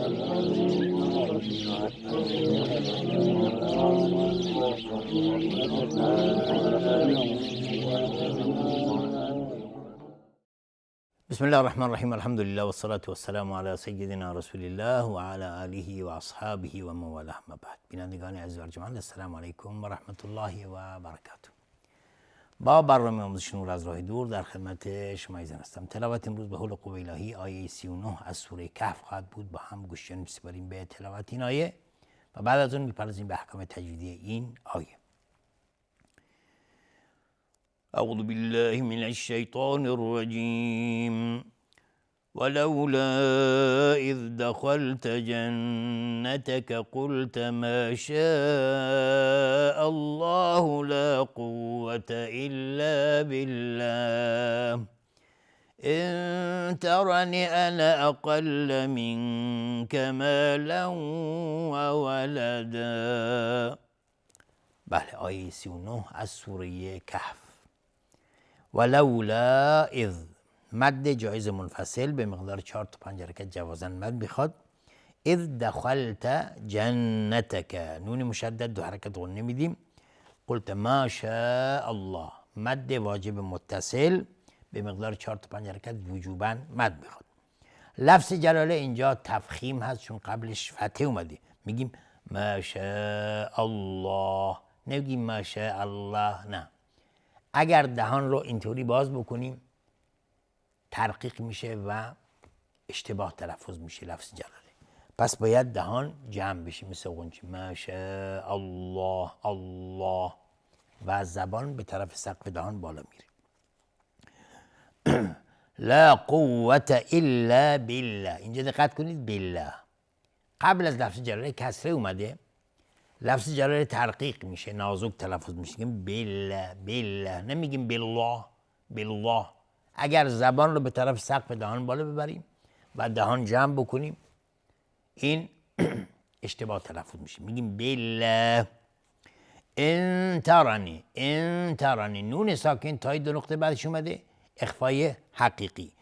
بسم الله الرحمن الرحیم. الحمد لله والصلاة والسلام علی سیدنا رسول الله و علی آله و اصحابه و من والاه. اما بعد، بینندگان عزیز و ارجمند، السلام علیکم و رحمت الله و برکاته. با برنامه آموزش نور از راه دور در خدمت شما ایزن هستم. تلاوت امروز به حول قوه الهی آیه 39 از سوره کهف خواهد بود. با هم گوش جان می‌سپاریم به تلاوت این آیه و بعد از اون می‌پردازیم به احکام تجویدی این آیه. اعوذ بالله من الشیطان الرجیم. ولولا إذ دخلت جنتك قلت ما شاء الله لا قوة إلا بالله إن ترني أنا أقل منك مالا وولدا. بله، آیه 39 از سوره کهف. ولولا اذ، مد جایز منفصل به مقدار 4 تا 5 حرکت جوازاً مد میخواد. اذ دخلت جنتک، نون مشدد 2 حرکت غنه میدیم. قلت ما شاء الله، مد واجب متصل به مقدار 4 تا 5 حرکت وجوباً مد میخواد. لفظ جلاله اینجا تفخیم هست چون قبلش فتحه اومده. میگیم ما شاء الله، نمیگیم ما شاء الله. نه، اگر دهان رو اینطوری باز بکنیم ترقیق میشه و اشتباه تلفظ میشه لفظ جلاله. پس باید دهان جمع بشه مثل قنچه ما شاء الله الله و زبان به طرف سقف دهان بالا میره. لا قوة الا بالله، اینجا دقت کنید، بالله قبل از لفظ جلاله کسره اومده. لفظ جلاله ترقیق میشه، نازک تلفظ میشه. میگیم بالله بالله، نمیگیم بالله بالله. اگر زبان رو به طرف سقف دهان بالا ببریم و دهان جمع بکنیم این اشتباه تلفظ میشه. میگیم بالله. ان ترنی، ان ترنی، نون ساکن تای 2 نقطه بعدش اومده، اخفای حقیقی.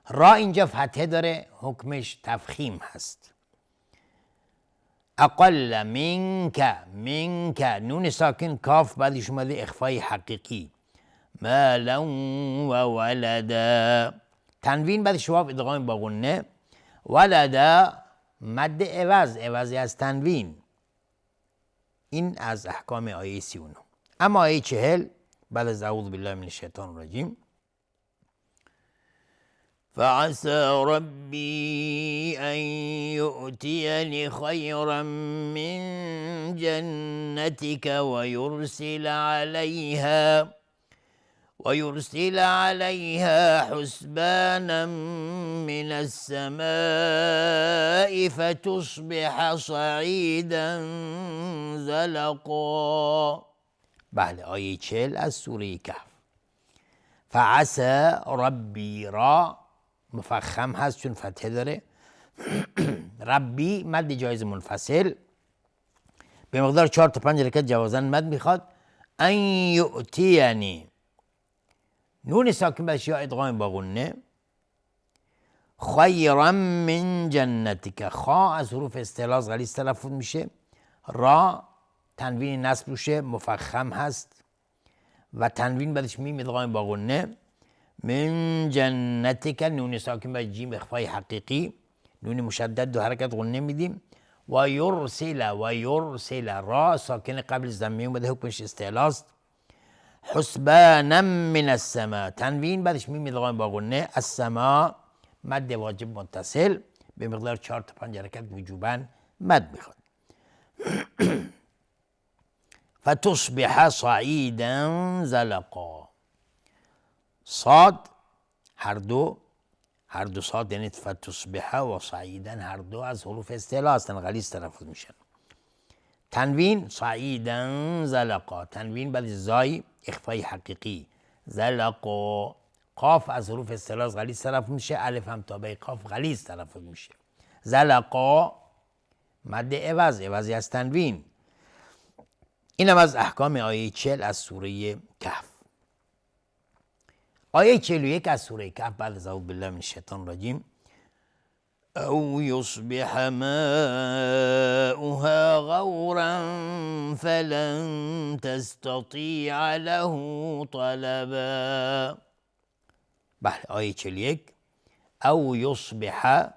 را اینجا فتحه داره، حکمش تفخیم هست. اقل منک، منک، نون ساکن کاف بعدش اومده، اخفای حقیقی. مالا و ولدا، تنوین بعدش واو ادغام با غنه. ولدا مد عوض، عوضی از تنوین. این از احکام آیه 39. اما آیه 40 بعد از اعوذ بالله من الشیطان الرجیم. فعسى ربي أن يؤتيني خيرا من جنتك ويرسل عليها حسبانا من السماء فتصبح صعيدا زلقا. بله، آیه 40 از سوره کهف. فعسى ربی، را مفخم هست چون فتحه داره. ربی مد جایز منفصل به مقدار 4 تا 5 حرکت جوازاً مد میخواد. ان یؤتینی، نون ساکن بعدش یا ادغام با غنه. خیرا من جنتک، خا از حروف استعلاء غلیظ تلفظ میشه. را تنوین نصب روشه، مفخم هست و تنوین بعدش میم ادغام با غنه. من جنتک، نون ساکن بعد جیم اخفای حقیقی، نون مشدد 2 حرکت غنه میدیم. و یرسل، را ساکن قبل ضمه اومده، حکمش استعلاء است. حسبانا من السماء، تنوین بعدش میم ادغام با غنه. السماء مد واجب متصل به مقدار 4 تا 5 حرکت وجوباً مد میخواد. فتصبح صعیدا زلقا. صاد هر دو صاد یعنی فتصبح و صعیدا، هر دو از حروف استعلاء هستن، غلیظ تلفظ میشن. تنوین صعیدا زلقا، تنوین بعد زای اخفای حقیقی. زلقا، قاف از حروف استعلاء غلیظ تلفظ میشه، الف هم تابع قاف غلیظ تلفظ میشه. زلقا مد عوض، عوضی از تنوین. اینم از احکام آیه 40 از سوره کهف. آیه 41 از سوره کهف بعد از اعوذ بالله من الشیطان الرجیم. أو يصبح ماؤها غورا فلن تستطيع له طلبا. بله آیه 41 او یصبح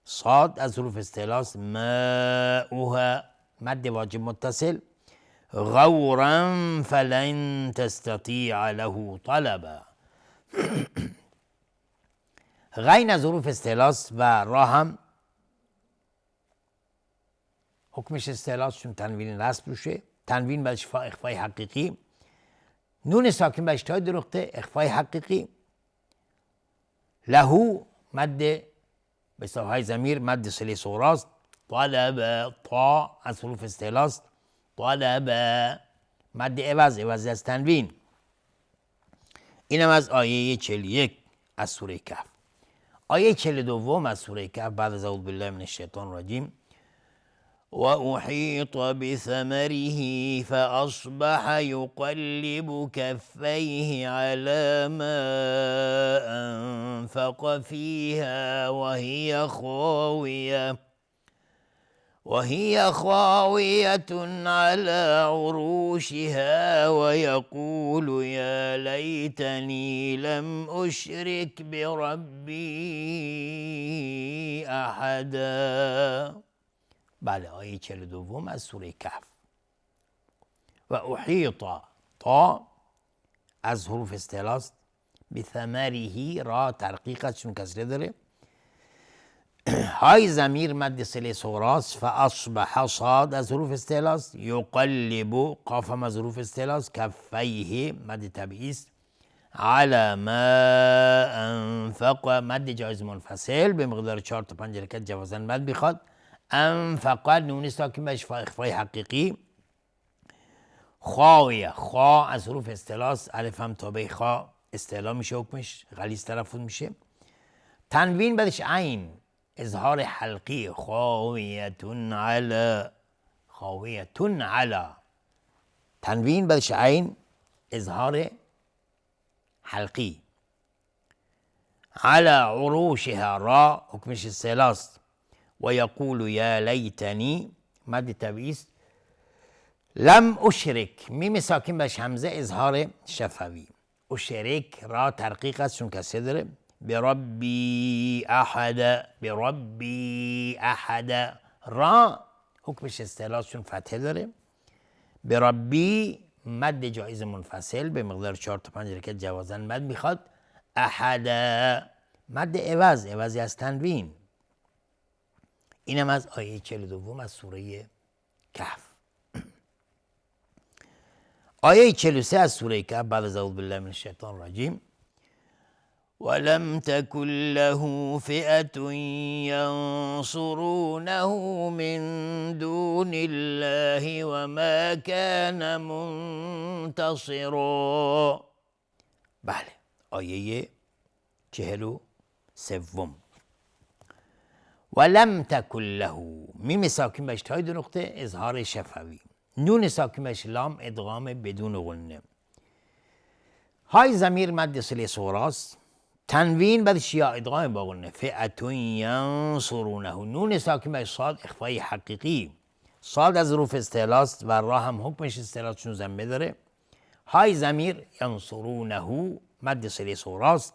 صاد از حروف استعلاست، ماؤها مد واجب متصل، غورا فلن تستطيع له طلبا. غین از حروف استعلاست و را هم حکمش استعلاست چون تنوین رسم روشه، تنوین بعدش اخفای حقیقی، نون ساکن بعدش تای درخته اخفای حقیقی، لهو مد به های ضمیر مد صله صغراست، طلب طا از حروف استعلاست، طلب مد عوض از تنوین. اینم از آیه 41 از سوره کهف. آیه 42 از سوره کهف بعد از اعوذ بالله من الشیطان الرجیم وأحيط بثمره فأصبح يقلب كفيه على ما أنفق فيها وهي خاوية على عروشها ويقول يا ليتني لم أشرك بربي أحدا. بله آیه 42 از سوره کهف. و احیط تا از حروف استعلاست، بثمره را ترقیق است چون کسره داره، های ضمیر مد صله صغراست، فاصبح صاد از حروف استعلاست، یقلب قاف هم از حروف استعلاست، کفیه مد طبیعی است، على ما انفق مد جایز منفصل به مقدار 4 تا 5 حرکت جوازاً مد میخواد، انفق نون ساکن بهش اخفای حقیقی، خاویه خا از حروف استعلاست، الف هم تابع خا استعلا میشه، حکمش غلیظ تلفظ میشه، تنوین بعدش عین اظهار حلقی، خاویتون علی تنوین بعدش عین اظهار حلقی، على عروشها را حکمش استعلاست، و یقول یا لیتنی مد طبیعی، لم اشرک میم ساکن بهش همزه اظهار شفوی، اشرک را ترقیق است چون کسره داره، بربی احد را حکمش استعلاست چون فتحه داره، بربی مد جایز منفصل به مقدار 4 تا 5 حرکت جوازاً مد میخواد، احد مد عوضی از تنوین. اینم از آیه 42 از سوره کهف. آیه 43 از سوره کهف بعد از اعوذ بالله من الشیطان الرجیم ولم تكن له فئة ينصرونه من دون الله وما كان منتصرا. بله آیه 43 ولم تکن له میم ساکن بهش تای 2 نقطه اظهار شفوی، نون ساکن بهش لام ادغام بدون غنه، های ضمیر مد صله صغراست، تنوین بعدش یا ادغام با غنه، فئة ینصرونه، نون ساکن بهش صاد اخفای حقیقی، صاد از حروف استعلاست و را هم حکمش استعلاست چون ضمه داره، های ضمیر ینصرونه مد صله صغراست،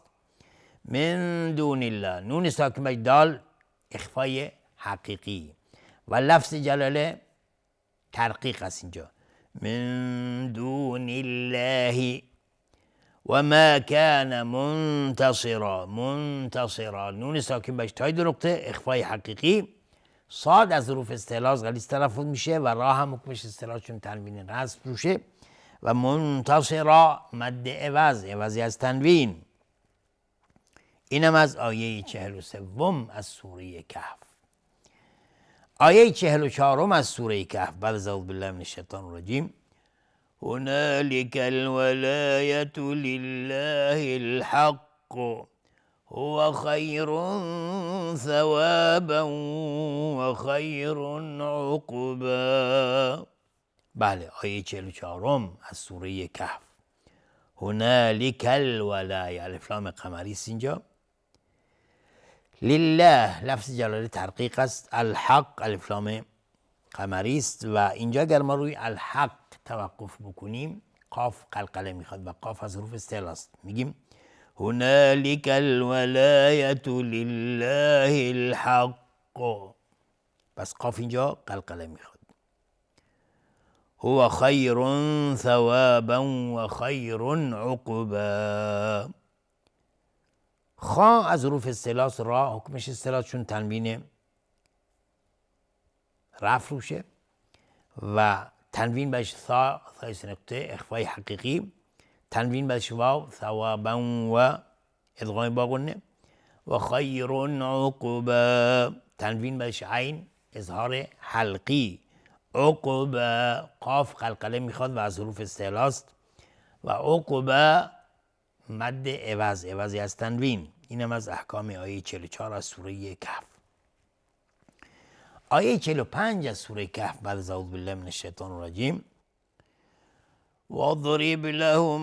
من دون الله نون ساکن بهش دال اخفای حقیقی و لفظ جلاله ترقیق است اینجا، من دون الله و ما کان منتصرا نون ساکن بهش تای 2 نقطه اخفای حقیقی، صاد از حروف استعلاست غلیظ تلفظ میشه و را هم حکمش استعلاست چون تنوین رسم روشه، و منتصرا مد عوضی از تنوین. اینم از آیه 43 از سوره کهف. آیه 44 از سوره کهف بعد از اعوذ بالله من الشیطان الرجیم هنالک الولایة لله الحق هو خیر ثوابا و خیر عقبا. بله آیه 44 از سوره کهف. هنالک الولایة الف لام قمری است اینجا، لله لفظ جلاله تحقیق است. الحق الف لام قمری است و اینجا اگر ما روی الحق توقف بکنیم قاف قلقله میخواد و قاف از حروف استعلا است. میگیم هنالک الولایة لله الحق، بس قاف اینجا قلقله میخواد. هو خیر ثوابا و خیر عقبا. خا از حروف استعلا، را حکمش استعلا چون تنوین رفع روشه و تنوین بهش ثا سه نقطه اخفای حقیقی، تنوین بهش واو ثوابا و ادغام با غنه و خیر عقبا، تنوین بهش عین اظهار حلقی، عقبا قاف قلقله میخواد و از حروف استعلا است و عقبا مد عوض، عوضی از تنوین. اینم از احکام آیه 44 از سوره کهف. آیه 45 از سوره کهف بعد از اعوذ بالله من الشیطان الرجیم واضرب لهم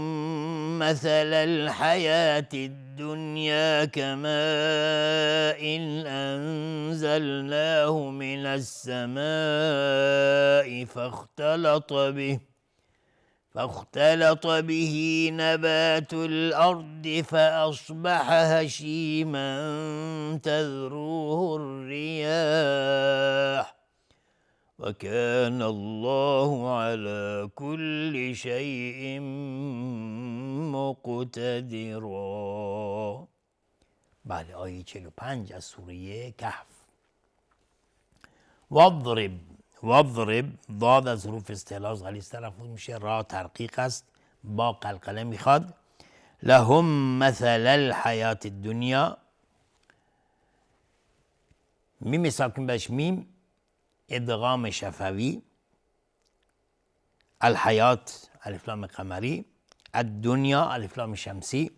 مثل الحياة الدنيا كماء أنزلناه من السماء فاختلط به نبات الأرض فأصبح هشيما تذروه الرياح وكان الله على كل شيء مقتدرا. بله آیه 45 از سوره کهف. واضرب ضاد از حروف استعلا غلیظ تلفظ میشه، را ترقیق است، با قلقله میخواد. لهم مثل الحیات الدنیا، میم ساکن بهش میم ادغام شفوی، الحیات الف لام قمری، الدنیا الف لام شمسی.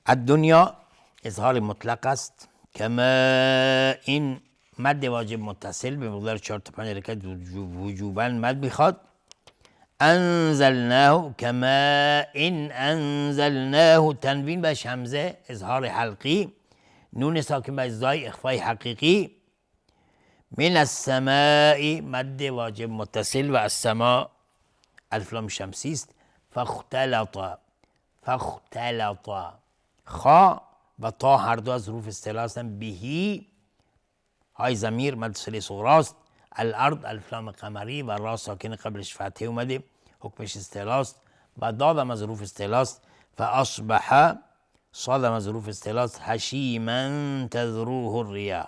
الدنیا اظهار مطلق است. کما این مد واجب متصل به مقدار 4 تا 5 حرکت وجوباً مد میخواد. انزلناه کما این انزلناه، تنوین به همزه اظهار حلقی، نون ساکن به زای اخفای حقیقی. من السماء مد واجب متصل و السماء الف لام شمسی است. فاختلط خا و تا هر دو از حروف استعلا هستند. بهی های ضمیر مد صله صغراست. الارض الف لام قمری و را ساکن قبلش فتحه اومده حکمش استعلا است و دادم از حروف استعلا است. فاصبح صادم از حروف استعلا است. هشیما تذروه الریاح،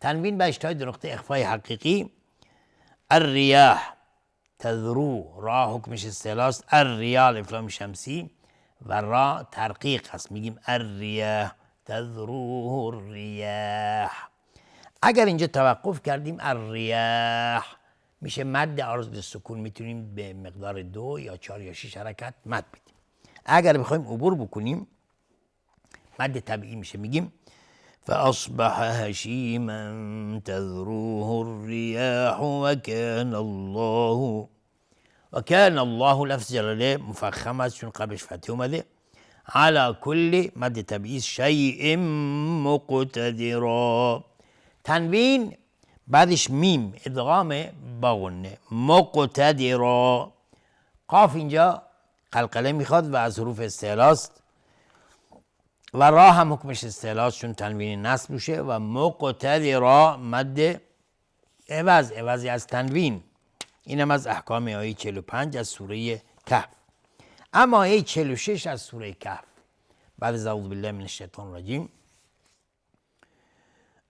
تنوین به اشتهای دو نقطه اخفای حقیقی. الریاح تذرو را حکمش استعلا است. الریاح الف لام شمسی و را ترقیق است، میگیم الریاح تذروه الریاح. اگر اینجا توقف کردیم الریاح میشه مد عارض به سکون، میتونیم به مقدار 2 یا 4 یا 6 حرکت مد بدیم. اگر بخوایم عبور بکنیم مد طبیعی میشه، میگیم فاصبح هشیما تذروه الریاح وكان الله لفظ جلاله مفخم است چون قبلش فتحه اومده. على کل مد طبیعی شیء مقتدرا، تنوین بعدش میم ادغام با غنه. مقتدرا قاف اینجا قلقله میخواد و از حروف استعلا است و را هم حکمش استعلا است چون تنوین نصب میشه و مقتدرا مد عوضی از تنوین. اینم از احکام آیه 45 از سوره کهف. اما آیه 46 از سوره کهف بعد از اعوذ بالله من الشیطان الرجیم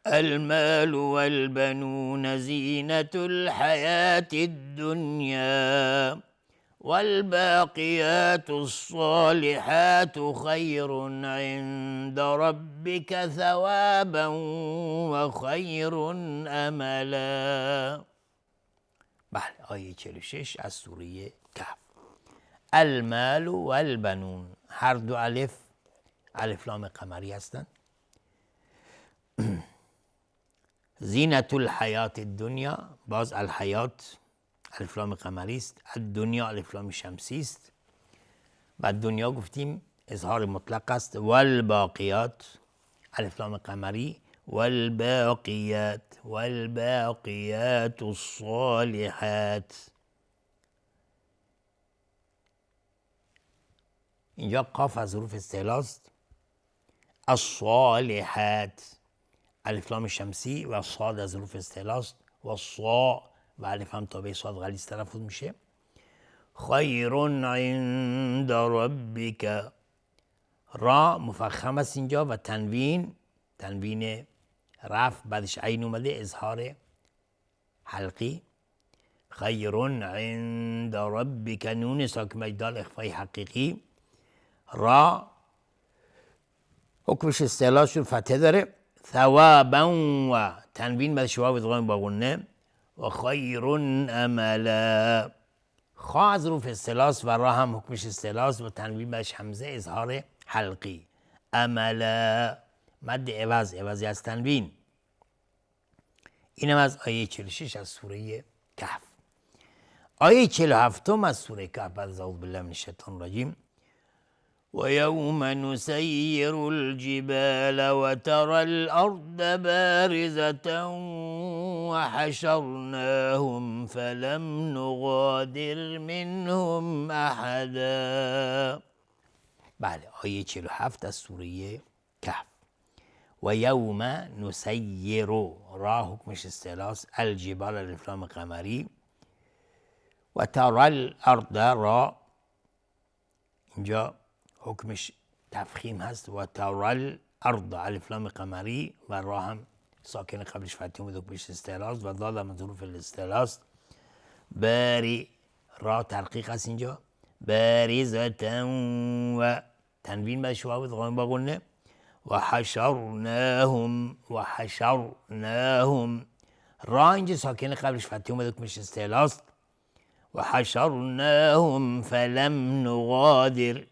المال والبنون زینة الحياة الدنيا والباقيات الصالحات خير عند ربك ثوابا وخير املا. بله آیه 46 از سوره کهف. المال والبنون هر دو الف لام قمری هستند. زینة الحیات الدنیا باز الحیات الف لام قمری است. الدنیا الف لام شمسی است و دنیا گفتیم اظهار مطلق است. والباقیات الف لام قمری والباقيات الصالحات. اینجا قاف از حروف استعلا است. الصالحات الف لام شمسی و صاد از حروف استعلا است و صا و الف هم تابع صاد غلیظ تلفظ میشه. خیر عند ربک را مفخم است اینجا و تنوین رفع بعدش عین اومده اظهار حلقی. خیر عند ربک نون ساکن دال اخفای حقیقی. را حکمش استعلا شد فتحه داره. ثوابا و تنوین بعدش واو ادغام با غنه و خیر املا. خا از حروف استعلا و را هم حکمش استعلا و تنوین بعدش همزه اظهار حلقی. املا مد عوضی از تنوین. اینم از آیه 46 از سوره کهف. آیه 47 از سوره کهف بعد از اعوذ بالله من الشیطان الرجیم. ويوم نسير الجبال وترى الأرض بارزة وحشرناهم فلم نغادر منهم أحدا. بله آیه 47 از سوره کهف. و یوم نسیر را حکمش استعلاست. الجبال الف لام قمری و ترى الارض را اینجا حکمش تفخیم هست و ترى الارض الف لام قمری و را هم ساکن قبلش فتحه بود حکمش استعلاست و دال هم از حروف الاستعلاست. باری را ترقیق هست اینجا. باریزة و تنوین بعدش واو ادغام با غنه و حشرناهم را اینجا ساکن قبلش فتحه اومده حکمش استعلاست. و حشرناهم فلم نغادر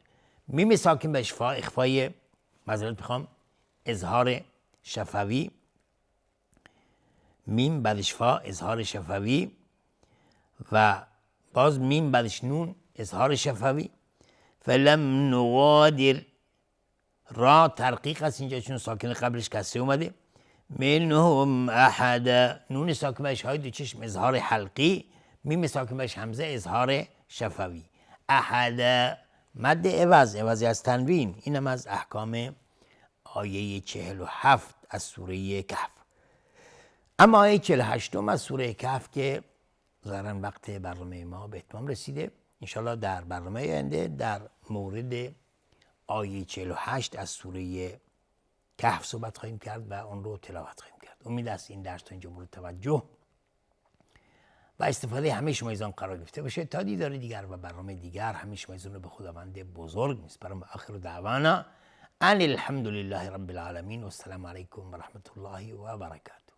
میم ساکن بهش فا اخفای معذرت میخوام اظهار شفوی. میم بعدش فا اظهار شفوی و باز میم بعدش نون اظهار شفوی. فلم نغادر را ترقیق هست اینجا چون ساکن قبلش کسره اومده. منهم احد نون ساکن بهش های دو چشم اظهار حلقی. میم ساکن بهش همزه اظهار شفوی. احد مد عوضی از تنوین. اینم از احکام آیه 47 از سوره کهف. اما آیه 48 از سوره کهف که ظاهراً وقت برنامه ما به اتمام رسیده، انشالله در برنامه آینده در مورد آیه 48 از سوره کهف صحبت خواهیم کرد و اون رو تلاوت خواهیم کرد. امید است این درس تا اینجا مورد توجه و استفاده همه شما ایزان قرار گرفته باشه. تا دیدار دیگر و برنامه دیگر همه شما ایزان رو به خداوند بزرگ میسپارم. آخر دعوانا ان الحمد لله رب العالمین و السلام علیکم و رحمت الله و برکاته.